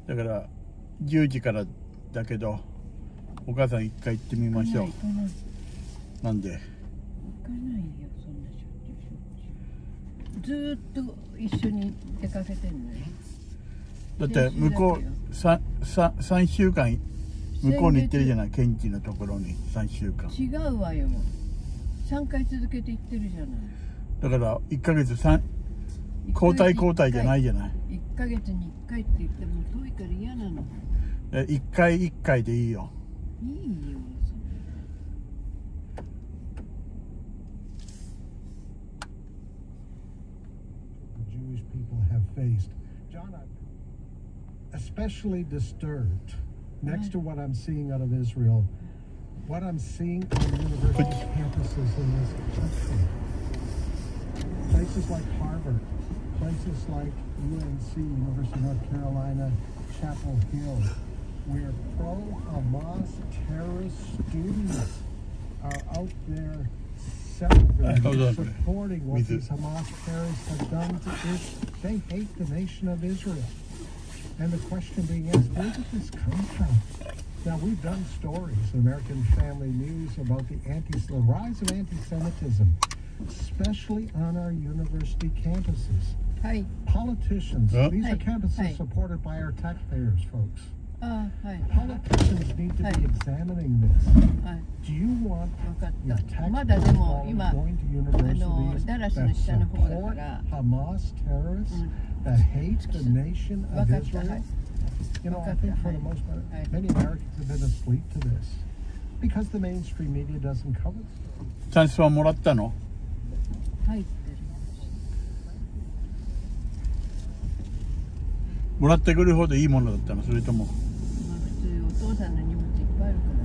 だから10時からだけど、お母さん一回行ってみましょう。なんで？行かないよ、そんなしょっちゅう。ずーっと一緒に出かけてんのよ。だって向こう3週間向こうに行ってるじゃない、現地のところに3週間。違うわよ。3回続けて行ってるじゃない。だから1ヶ月交代じゃないじゃない。1ヶ月に1回って言っても遠いから嫌なの。1回1回でいいよ。いいよ、それ。Jewish people have faced. John, I'm especially disturbed next to what I'm seeing out of Israel, what I'm seeing on university campuses in this country. Places like Harvard, places like UNC, University of North Carolina, Chapel Hill, where pro-Hamas terrorist students are out there celebrating, supporting what these Hamas terrorists have done to Israel. They hate the nation of Israel. And the question being asked, where did this come from? Now, we've done stories in American Family News about the rise of anti-Semitism, especially on our university campuses. Hi. Politicians, these are campuses supported by our taxpayers, folks. Politicians need to be examining this. Do you want your taxpayers going to universities that support Hamas terrorists that hate the nation of Israel? You know, I think for the most part, many Americans have been asleep to this because the mainstream media doesn't cover it. チャンスはもらったの？入ってる。もらってくるほどいいものだったの？それとも？普通お父さんの荷物いっぱいあるから。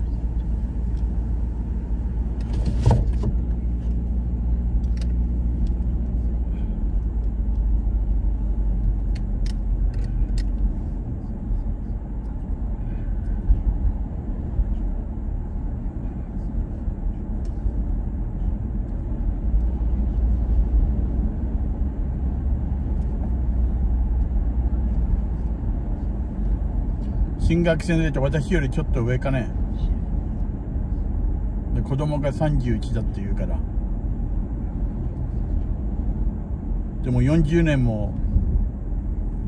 進学生で私よりちょっと上かね。で子供が31だって言うから。でも40年も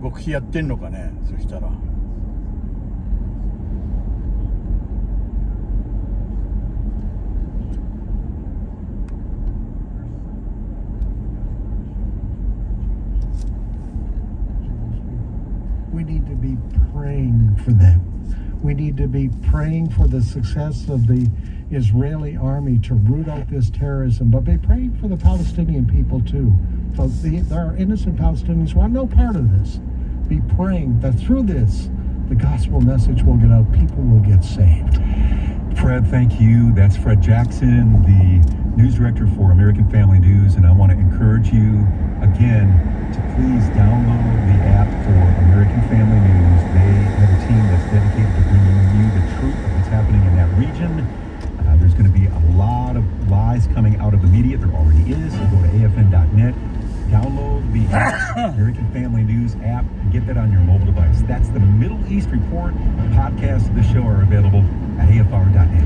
牧師やってんのかね、そしたら。We need to be praying for them. We need to be praying for the success of the Israeli army to root out this terrorism, but be praying for the Palestinian people too. Folks, there are innocent Palestinians who want no part of this. Be praying that through this, the gospel message will get out, people will get saved. Fred, thank you. That's Fred Jackson, the news director for American Family News, and I want to encourage you again to please download the app for American Family News. They have a team that's dedicated to bringing you the truth of what's happening in that region. There's going to be a lot of lies coming out of the media. There already is. So go to afn.net, download the American Family News app, and get that on your mobile device. That's the Middle East Report. Podcasts of the show are available at afr.net.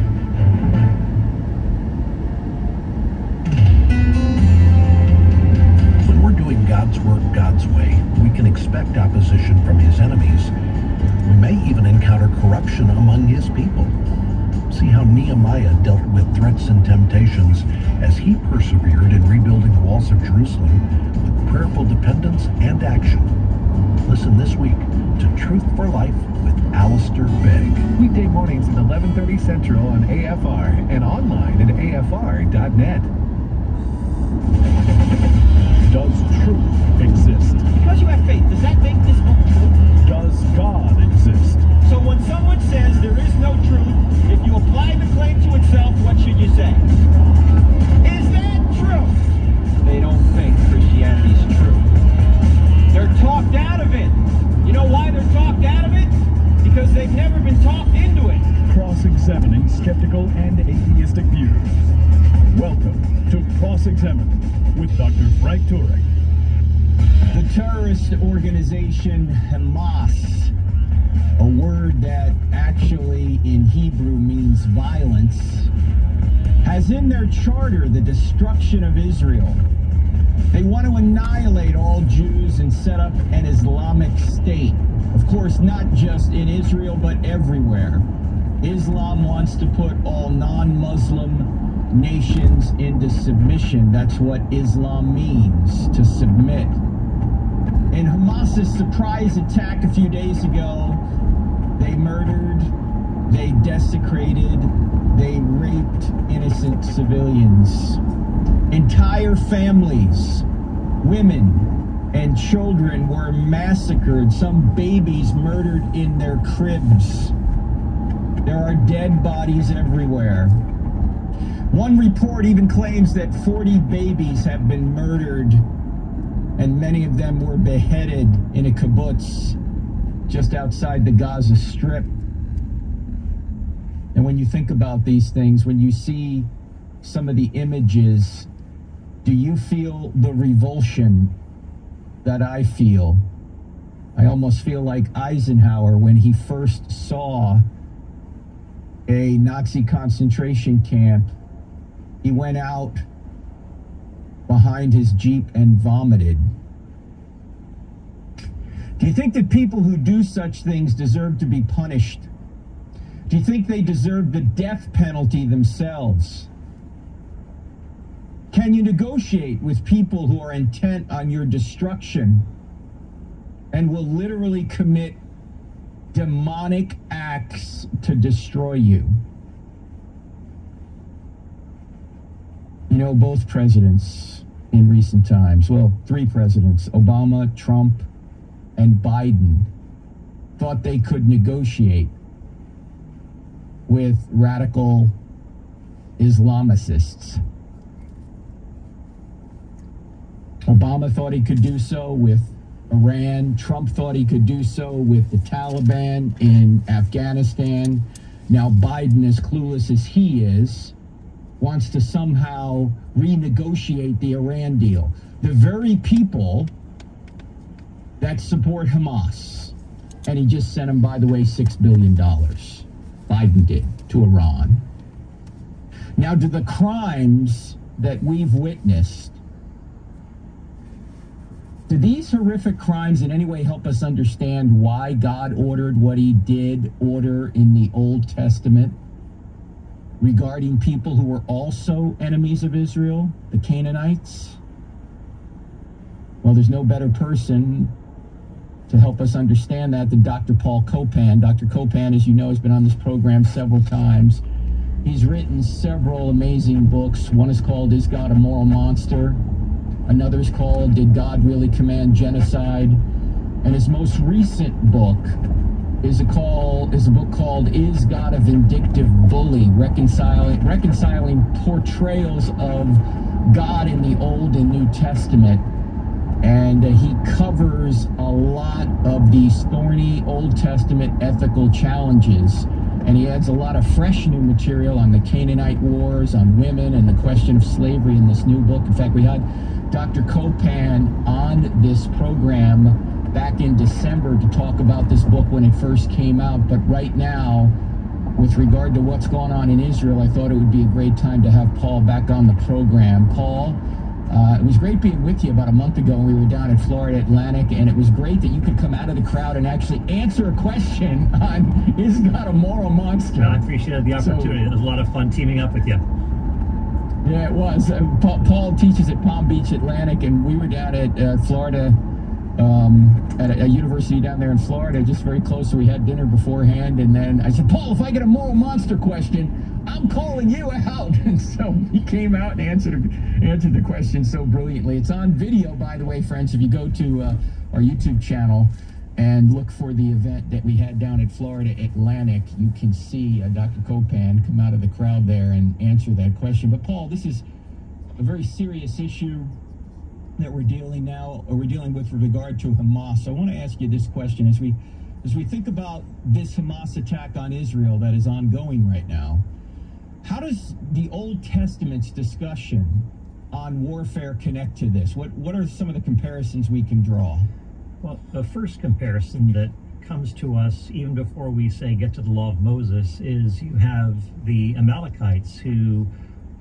When we're doing God's work God's way, we can expect opposition from his enemies. We may even encounter corruption among his people. See how Nehemiah dealt with threats and temptations as he persevered in rebuilding the walls of Jerusalem with prayerful dependence and action. Listen this week to Truth for Life with Alistair Begg. Weekday mornings at 11:30 Central on AFR and online at afr.net. Does truth exist? Because you have faith, does that make this book true? Does God exist? So when someone says there is no truth, if you apply the claim to itself, what should you say? Is that true? They don't think Christianity's true. They're talked out of it. You know why they're talked out of it? Because they've never been talked into it. Cross-examining skeptical and atheistic views. Welcome to Cross-Examine with Dr. Frank The terrorist organization Hamas Hebrew means violence, has in their charter the destruction of Israel. They want to annihilate all Jews and set up an Islamic state. Of course, not just in Israel, but everywhere. Islam wants to put all non-Muslim nations into submission. That's what Islam means, to submit. In Hamas's surprise attack a few days ago, they murdered, they desecrated, they raped innocent civilians. Entire families, women and children were massacred, some babies murdered in their cribs. There are dead bodies everywhere. One report even claims that 40 babies have been murdered, and many of them were beheaded in a kibbutz just outside the Gaza Strip. And when you think about these things, when you see some of the images, do you feel the revulsion that I feel? I almost feel like Eisenhower when he first saw a Nazi concentration camp. He went out behind his Jeep and vomited. Do you think that people who do such things deserve to be punished? Do you think they deserve the death penalty themselves? Can you negotiate with people who are intent on your destruction and will literally commit demonic acts to destroy you? You know, both presidents in recent times, well, 3 presidents, Obama, Trump, and Biden, thought they could negotiate with radical Islamicists. Obama thought he could do so with Iran. Trump thought he could do so with the Taliban in Afghanistan. Now Biden, as clueless as he is, wants to somehow renegotiate the Iran deal. The very people that support Hamas. And he just sent him, by the way, $6 billion. Biden did, to Iran. Now, do the crimes that we've witnessed, do these horrific crimes in any way help us understand why God ordered what he did order in the Old Testament regarding people who were also enemies of Israel, the Canaanites? Well, there's no better person to help us understand that than Dr. Paul Copan. Dr. Copan, as you know, has been on this program several times. He's written several amazing books. One is called Is God a Moral Monster? Another is called Did God Really Command Genocide? And his most recent book is a book called Is God a Vindictive Bully? Reconciling portrayals of God in the Old and New Testament. And he covers a lot of these thorny Old Testament ethical challenges. And he adds a lot of fresh new material on the Canaanite Wars, on women, and the question of slavery in this new book. In fact, we had Dr. Copan on this program back in December to talk about this book when it first came out. But right now, with regard to what's going on in Israel, I thought it would be a great time to have Paul back on the program. Paul, it was great being with you about a month ago when we were down in Florida Atlantic, and it was great that you could come out of the crowd and actually answer a question on Is God a Moral Monster? I appreciated the opportunity. It was a lot of fun teaming up with you. Yeah, it was. Paul teaches at Palm Beach Atlantic, and we were down at Florida, at a university down there in Florida, just very close, so we had dinner beforehand, and then I said, Paul, if I get a moral monster question, I'm calling you out. And so he came out and answered the question so brilliantly. It's on video, by the way, friends. If you go to our YouTube channel and look for the event that we had down at Florida Atlantic, you can see Dr. Copan come out of the crowd there and answer that question. But Paul, this is a very serious issue that we're dealing with regard to Hamas. So I want to ask you this question as we think about this Hamas attack on Israel that is ongoing right now. How does the Old Testament's discussion on warfare connect to this? What are some of the comparisons we can draw? Well, the first comparison that comes to us even before we say get to the law of Moses is you have the Amalekites who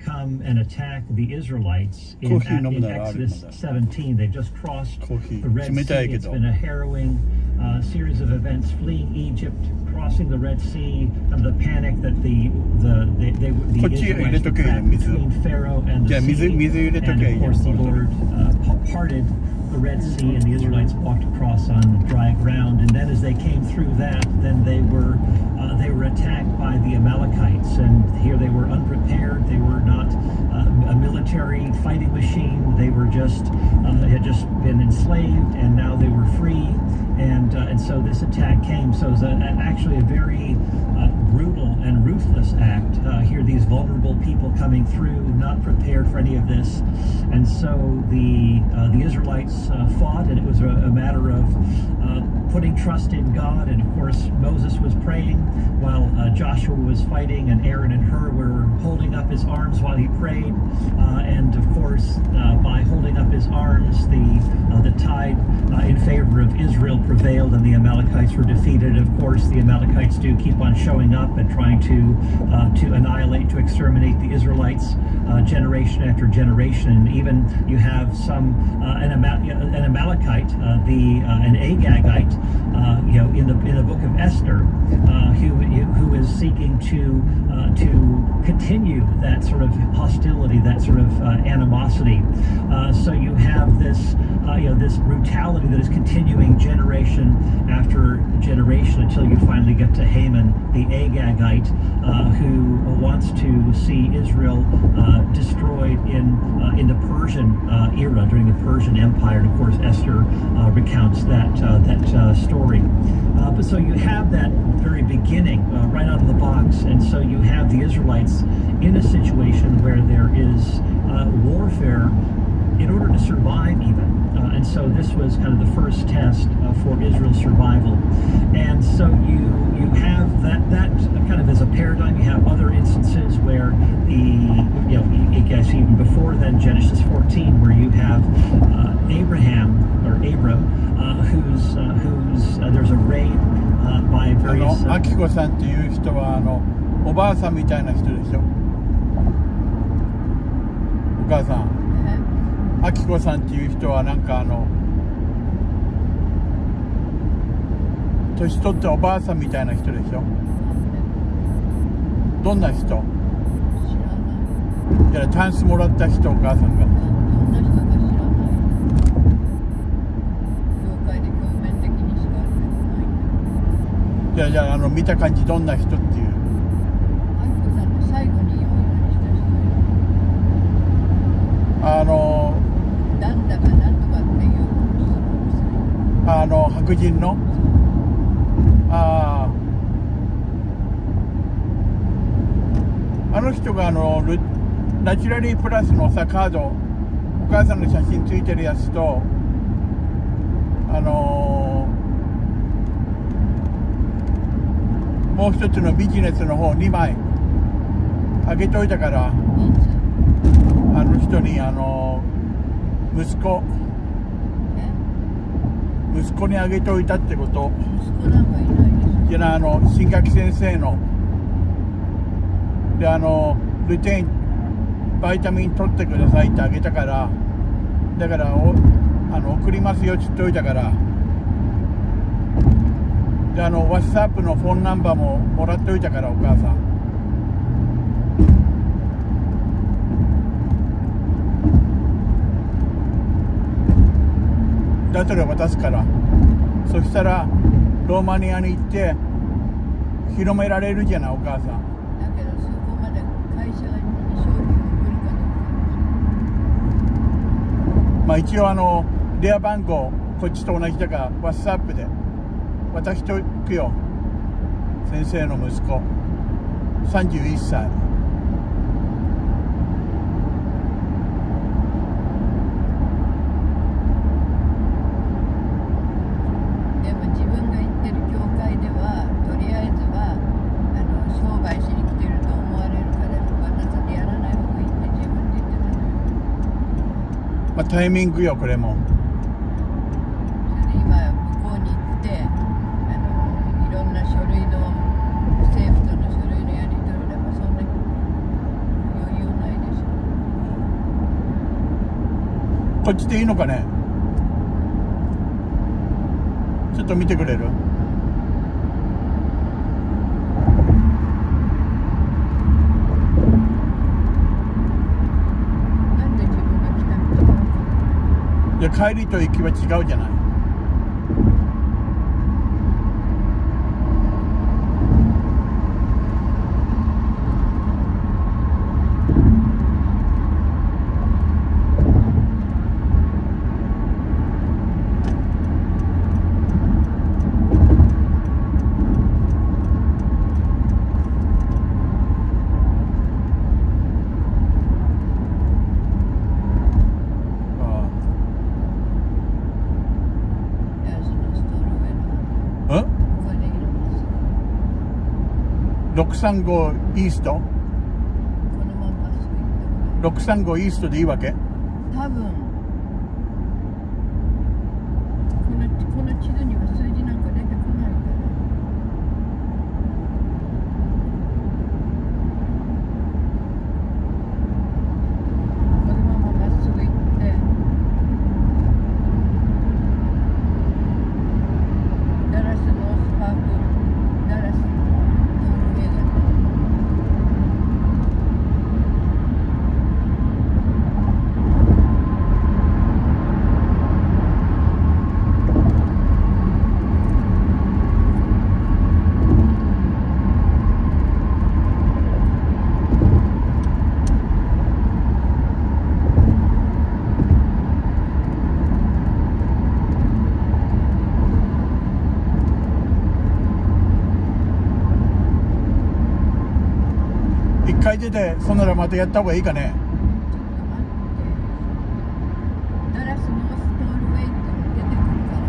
come and attack the Israelites in Exodus 17. They've just crossed the Red Sea. It's been a harrowing series of events, fleeing Egypt, crossing the Red Sea, and the panic that the Israelites were trapped between Pharaoh and the sea. And of course the Lord parted the Red Sea and the Israelites walked across on dry ground. And then as they came through that, then they were attacked by the Amalekites, and here they were unprepared. They were not a military fighting machine. They were just had just been enslaved, and now they were free. And so this attack came. So it was actually a very brutal and ruthless act. Here, these vulnerable people coming through, not prepared for any of this, and so the Israelites fought, and it was a matter of putting trust in God. And of course, Moses was praying while Joshua was fighting, and Aaron and Hur were holding up his arms while he prayed. And of course, by holding up his arms, the tide in favor of Israel prevailed, and the Amalekites were defeated. Of course, the Amalekites do keep on showing up and trying to annihilate, to exterminate the Israelites generation after generation. And even you have an Amalekite, an Agagite, in the book of Esther, who is seeking to continue that sort of hostility, that sort of animosity. So you have this this brutality that is continuing generation after generation until you finally get to Haman, the Agagite, who wants to see Israel destroyed in the Persian era, during the Persian Empire. And of course, Esther recounts that story. But so you have that very beginning right out of the box, and so you have the Israelites in a situation where there is warfare in order to survive even. And so this was kind of the first test for Israel's survival. And so you have that kind of as a paradigm. You have other instances where I guess even before then, Genesis 14, where you have Abram, who's there's a raid by various. アキコさんっていう人はおばあさんみたいな人でしょ。お母さん。アキコさんっていう人はなんか年取っておばあさんみたいな人でしょ。どんな人？知らない。いや、タンスもらった人、お母さんが。どんな人か知らない。教会で表面的にしかない。じゃあ見た感じどんな人っていう。アキコさんの最後にお祈りした人。なんだかなんとかっていう白人のあの人がナチュラリープラスのさカード、お母さんの写真ついてるやつともう一つのビジネスの方2枚あげといたから、あの人に息子にあげといたってこと。息子なんかいないでしょ。いや新垣先生のでルテインバイタミン取ってくださいってあげたから、だから送りますよって言っといたから、でWhatsApp のフォンナンバーももらっておいたから、お母さん。だったら渡すから、そしたらローマニアに行って広められるじゃない、お母さん。だけどそこまで会社に商品を送るかどうか。まあ一応電話番号こっちと同じだから WhatsApp で渡しておくよ。先生の息子31歳。タイミングよ、これも。それで今向こうに行ってこっちでいいのかね。ちょっと見てくれる？なんで自分が来たのか分からない。いや、帰りと行きは違うじゃない。635イースト？このまままっすぐ行っても635イーストでいいわけ？多分この地図には数字なんか出てこないから。このまままっすぐ行ってダラスノースパーク、ダラス一回出て、そのらまたやった方がいいかね。ダラスノーストールウェイってのが出てくるから。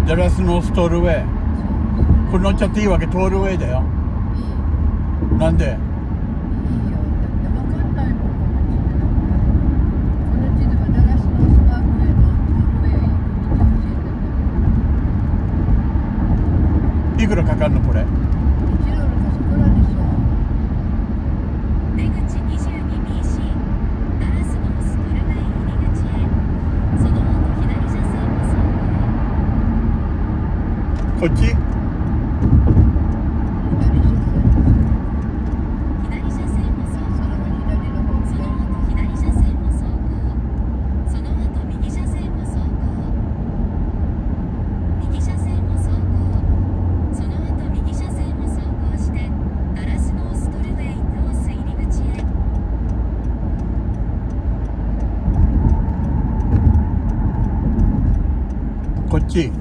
ダラスノーストールウェイ。これ乗っちゃっていいわけ？トールウェイだよ。なんで？いいよ。だって分かんないもん、この地図はダラスノースパークへのトールウェイ行く道教えてる。いくらかかるのこれ1ドルかそこらでしょ。出口 22BC ダラスノーストールウェイ入り口へ。その後左車線を走行。こっち？こっち。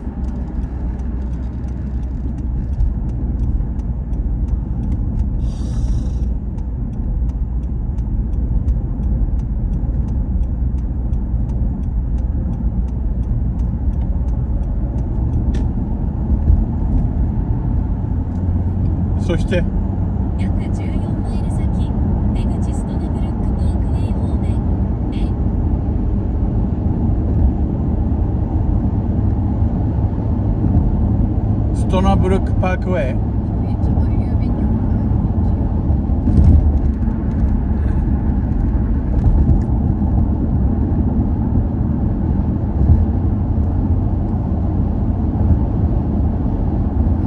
そして約14マイル先、出口ストナブルックパークウェイ方面へ。ストナブルックパークウェイ。いつも郵便局の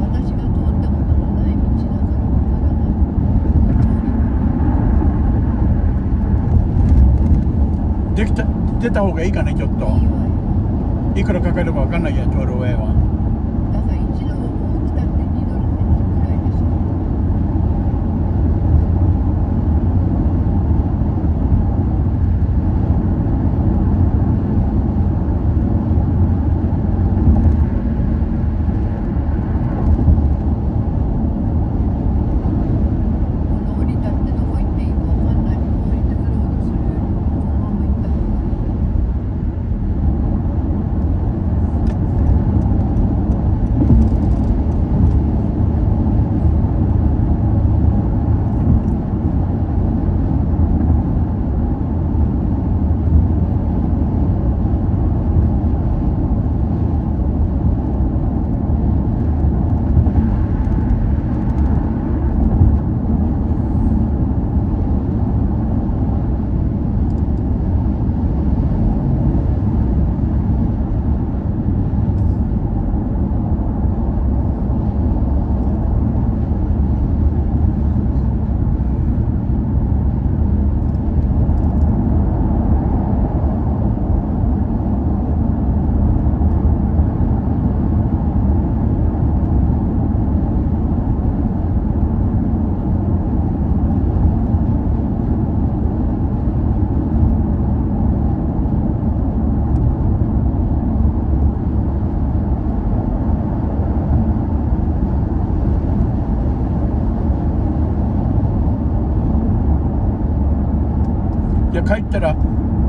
私が通ったことのない道だからわからない。できた、出た方がいいかね、ちょっと。いいわよ。いくらかかるかわかんないや、トールウェイは。だから1ドルも来たって2ドルぐらいでしょ。帰ったら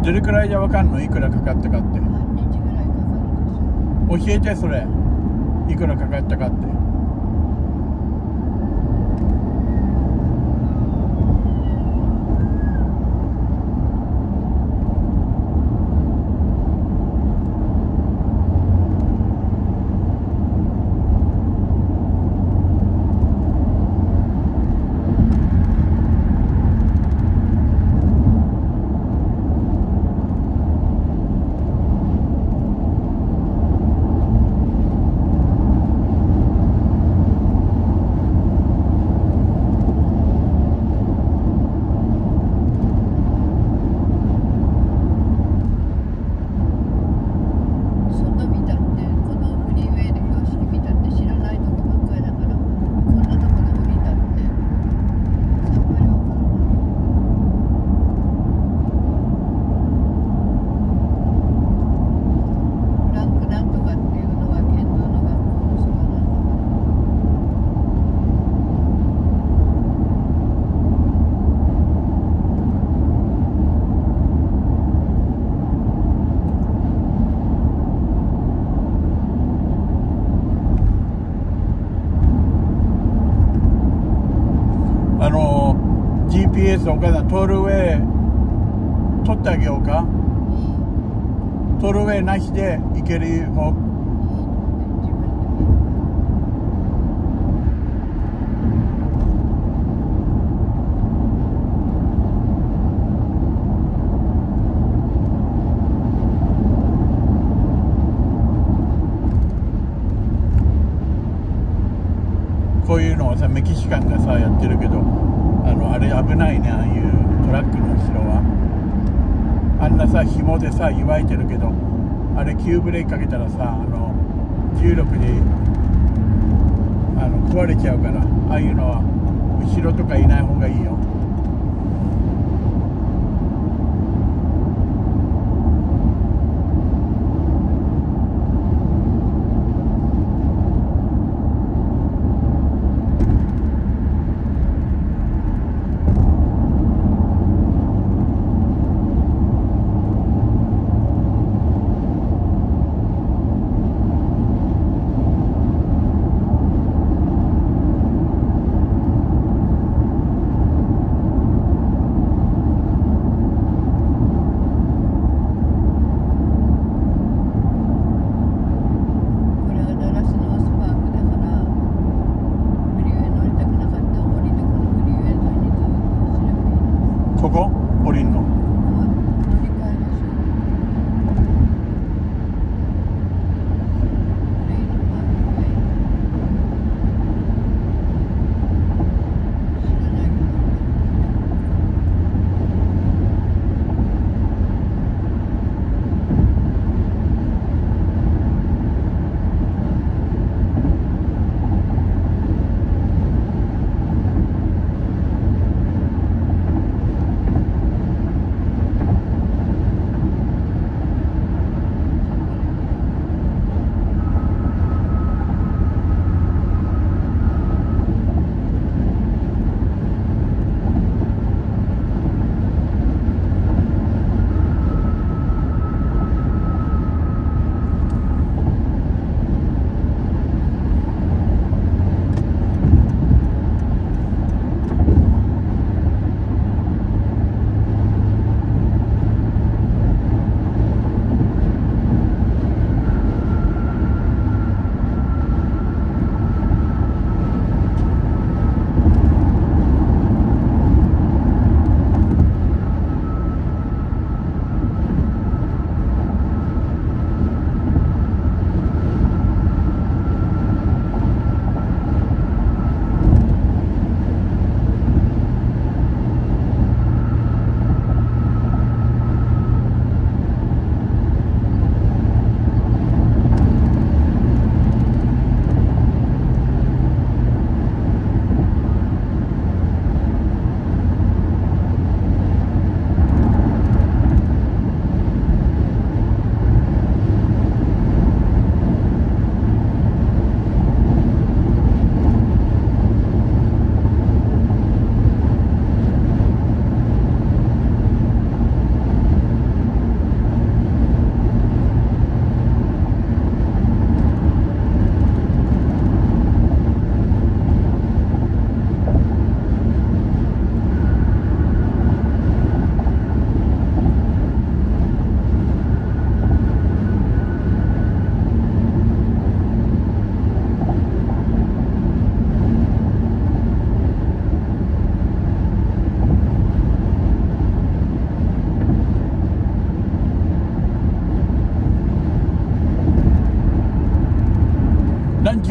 どれくらいでわかんの？いくらかかったかって。半日ぐらいかかるんですよ。教えて、それいくらかかったかって。GPS お母さん、トールウェイ取ってあげようか。トールウェイなしで行ける方。こういうのをさ、メキシカンがさやってるけど、あれ危ないね。ああいうトラックの後ろはあんなさ紐でさ湯わいてるけど、あれ急ブレーキかけたらさ重力で壊れちゃうから、ああいうのは後ろとかいない方がいいよ。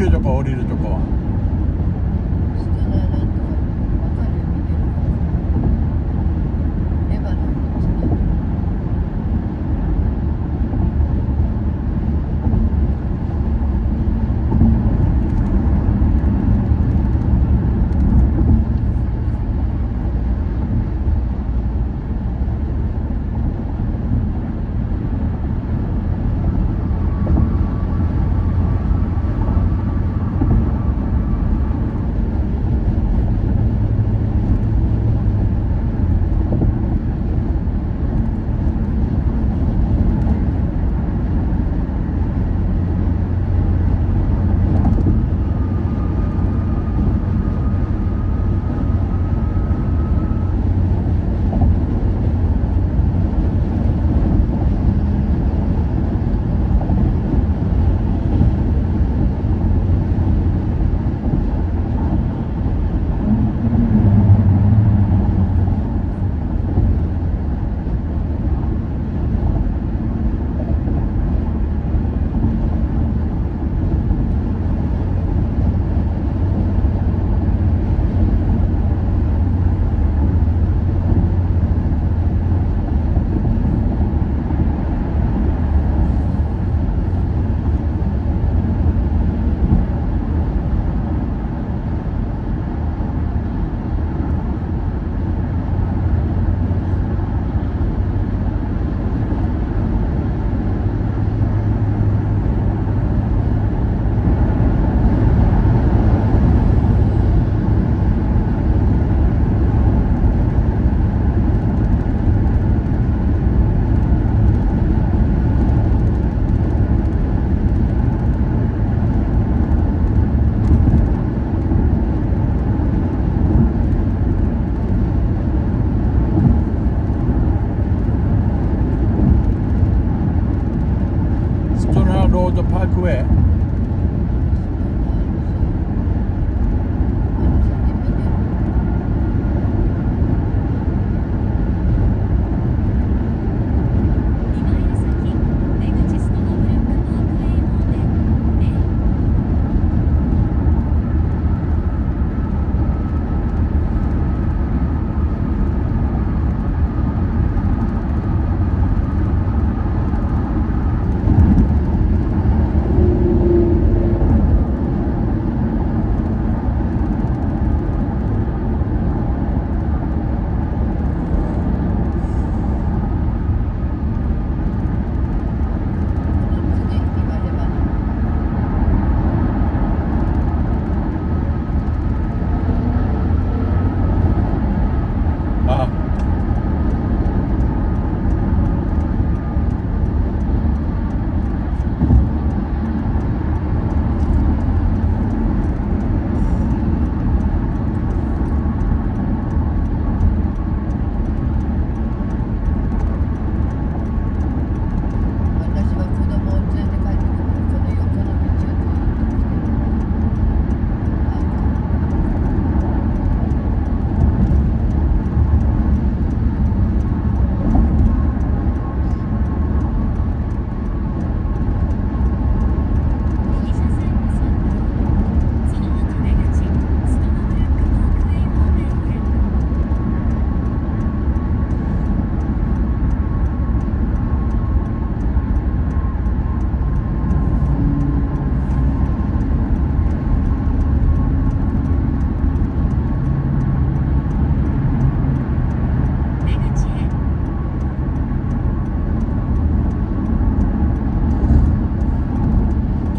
急とか降りるとこは。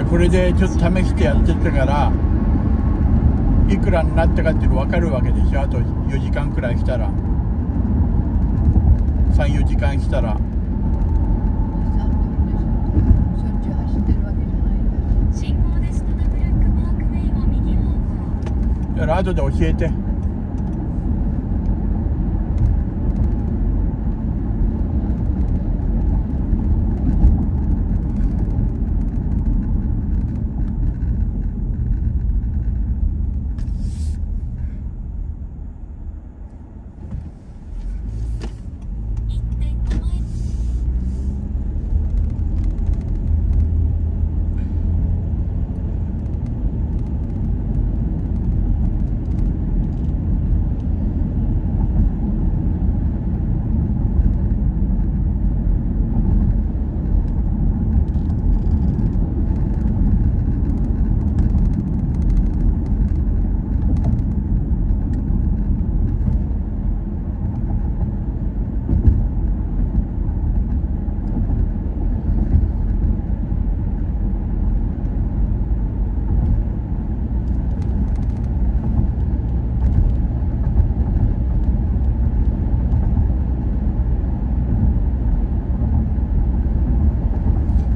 これでちょっと試してやってたからいくらになったかっていうの分かるわけでしょ。あと4時間くらいしたら3、4時間したらだから後で教えて。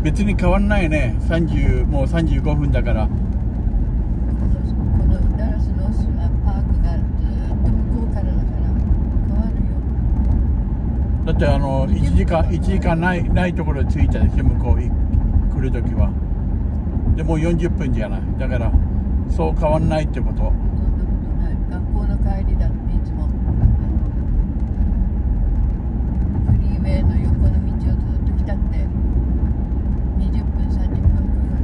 別に変わんないね。もう35分だから。このダラスのパークがずっと向こうからだから変わるよ。だって1時間ないところで着いたでしょ、向こう来るときは。でもう40分じゃない。だからそう変わんないってこと。そんなことない。学校の帰りだっていつもフリーウェイの横の道をずっと来たって20分30分かか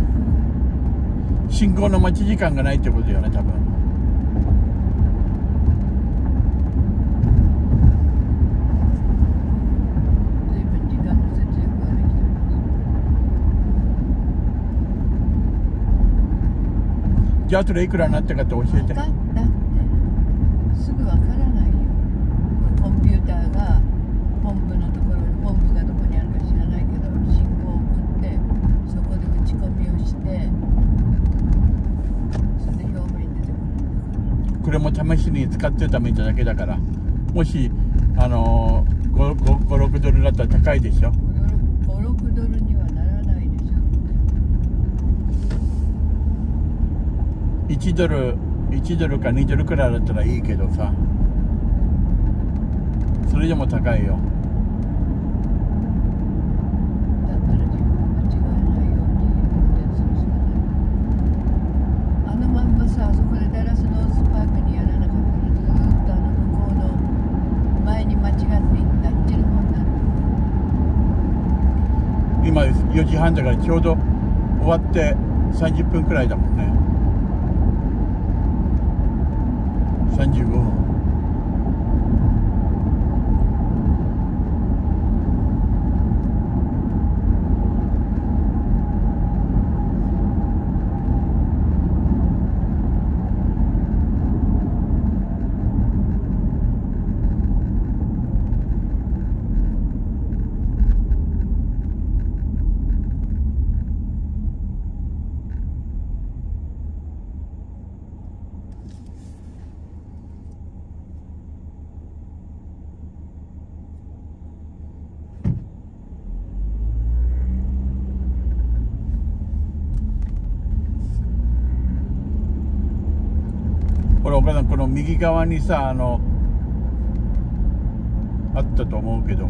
る。信号の待ち時間がないってことよね、多分。随分時間の節約ができてます。じゃあ後でいくらになったかって教えて。分かったってすぐ分からないよ。コンピューターが本部のところに、本部がどこにあるか知らないけど信号を送ってそこで打ち込みをしてそれで表面に出てくるんだから。これも試しに使ってためただけだから、もし5、6ドルだったら高いでしょ。5、6ドルにはならないでしょって。1ドルか2ドルくらいだったらいいけどさ、それでも高いよ。だったら自分が間違えないように運転するしかない。あのまんまさ、あそこでダラスノースパークにやらなかったらずーっと向こうの前に間違っていったあっちの方になる。今4時半だからちょうど終わって30分くらいだもんね。35分。これお母さん、この右側にさ、あったと思うけど、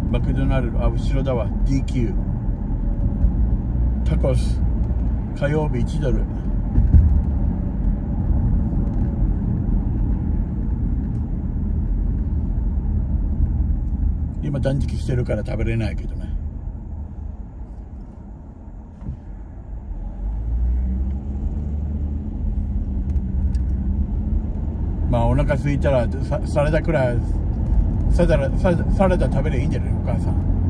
マクドナルド、後ろだわ、DQ タコス火曜日1ドル。今断食してるから食べれないけどね。まあお腹空いたらサラダくらいサラダ食べればいいんじゃないお母さん。